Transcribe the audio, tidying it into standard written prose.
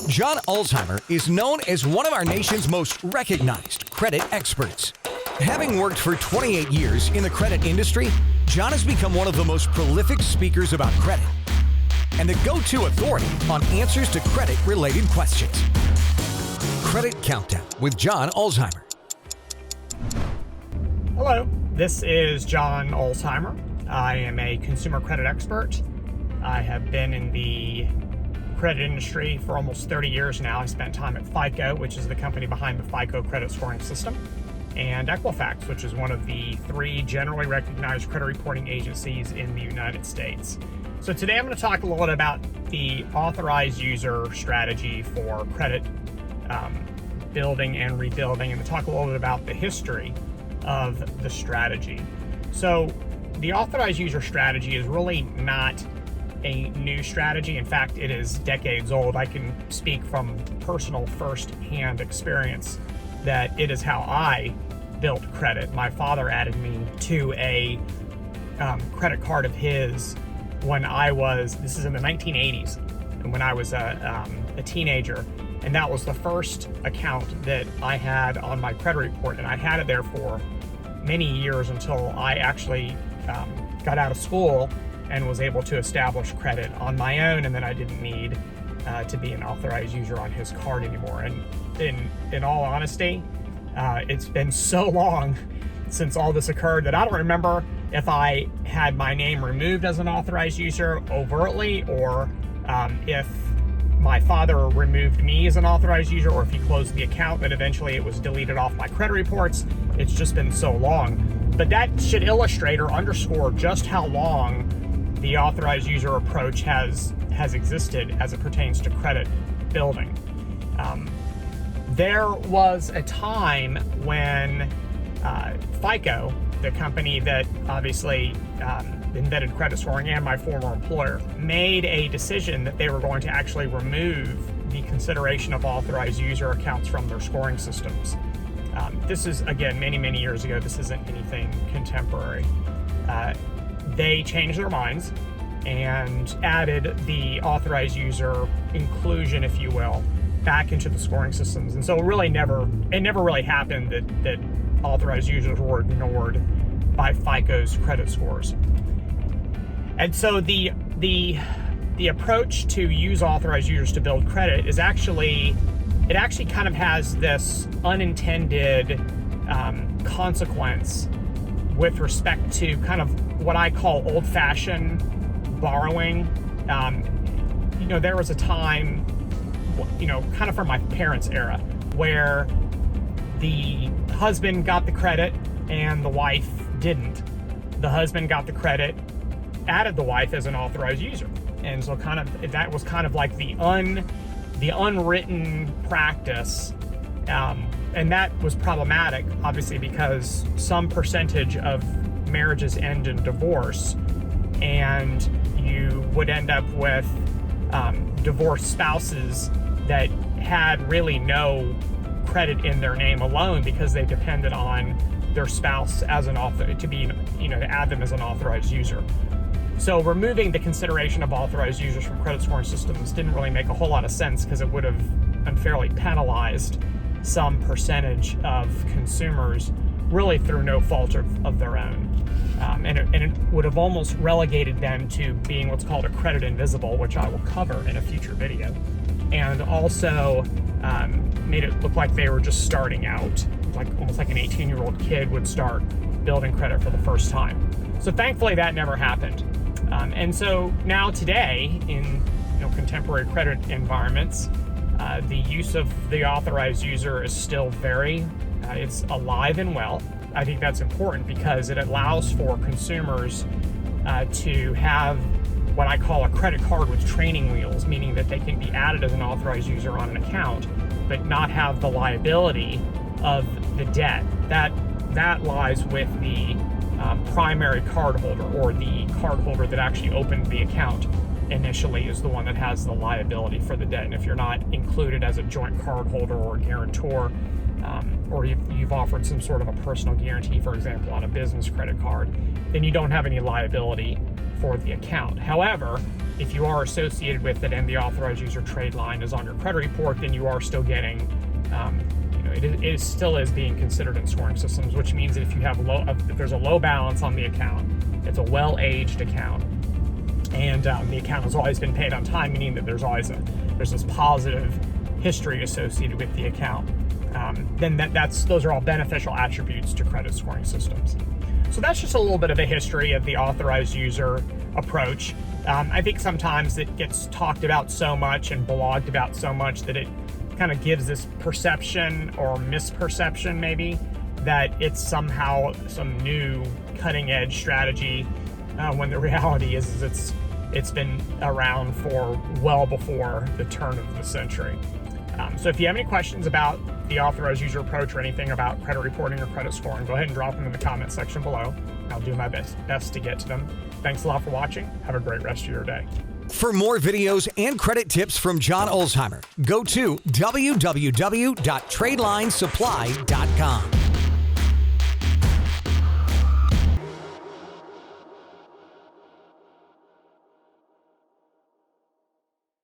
John Ulzheimer is known as one of our nation's most recognized credit experts. Having worked for 28 years in the credit industry, John has become one of the most prolific speakers about credit and the go-to authority on answers to credit-related questions. Credit Countdown with John Ulzheimer. Hello, this is John Ulzheimer. I am a consumer credit expert. I have been in the credit industry for almost 30 years now. I spent time at FICO, which is the company behind the FICO credit scoring system, and Equifax, which is one of the 3 generally recognized credit reporting agencies in the United States. So today I'm going to talk a little bit about the authorized user strategy for credit building and rebuilding, and to talk a little bit about the history of the strategy. So the authorized user strategy is really not a new strategy. In fact, it is decades old. I can speak from personal first-hand experience that it is how I built credit. My father added me to a credit card of his when this is in the 1980s, and when I was a teenager, and that was the first account that I had on my credit report, and I had it there for many years until I actually got out of school and was able to establish credit on my own, and then I didn't need to be an authorized user on his card anymore. And in all honesty, it's been so long since all this occurred that I don't remember if I had my name removed as an authorized user overtly, or if my father removed me as an authorized user, or if he closed the account, but eventually it was deleted off my credit reports. It's just been so long. But that should illustrate or underscore just how long the authorized user approach has existed as it pertains to credit building. There was a time when FICO, the company that obviously invented credit scoring, and my former employer, made a decision that they were going to actually remove the consideration of authorized user accounts from their scoring systems. This is, again, many, many years ago. This isn't anything contemporary. They changed their minds and added the authorized user inclusion, if you will, back into the scoring systems. And so it never really happened that authorized users were ignored by FICO's credit scores. And so the approach to use authorized users to build credit is actually kind of has this unintended consequence with respect to kind of what I call old-fashioned borrowing. There was a time, kind of from my parents' era, where the husband got the credit and the wife didn't. The husband got the credit, added the wife as an authorized user. And so that was kind of like the unwritten practice. And that was problematic, obviously, because some percentage of marriages end in divorce, and you would end up with divorced spouses that had really no credit in their name alone because they depended on their spouse as an author to add them as an authorized user. So removing the consideration of authorized users from credit scoring systems didn't really make a whole lot of sense, because it would have unfairly penalized some percentage of consumers, really through no fault of their own. And it would have almost relegated them to being what's called a credit invisible, which I will cover in a future video, and also made it look like they were just starting out, almost like an 18-year-old kid would start building credit for the first time. So thankfully that never happened. And so now today, in contemporary credit environments, the use of the authorized user is still it's alive and well. I think that's important because it allows for consumers to have what I call a credit card with training wheels, meaning that they can be added as an authorized user on an account, but not have the liability of the debt. That lies with the primary cardholder, or the cardholder that actually opened the account initially is the one that has the liability for the debt. And if you're not included as a joint cardholder or guarantor, or you've offered some sort of a personal guarantee, for example, on a business credit card, then you don't have any liability for the account. However, if you are associated with it and the authorized user trade line is on your credit report, then you are still getting, it still is being considered in scoring systems, which means that if you have if there's a low balance on the account, it's a well-aged account, and the account has always been paid on time, meaning that there's this positive history associated with the account, then those are all beneficial attributes to credit scoring systems. So that's just a little bit of a history of the authorized user approach. I think sometimes it gets talked about so much and blogged about so much that it kind of gives this perception or misperception maybe that it's somehow some new cutting edge strategy, when the reality is it's been around for well before the turn of the century. So if you have any questions about the authorized user approach or anything about credit reporting or credit scoring, go ahead and drop them in the comment section below. I'll do my best to get to them. Thanks a lot for watching. Have a great rest of your day. For more videos and credit tips from John Ulzheimer, go to www.tradelinesupply.com.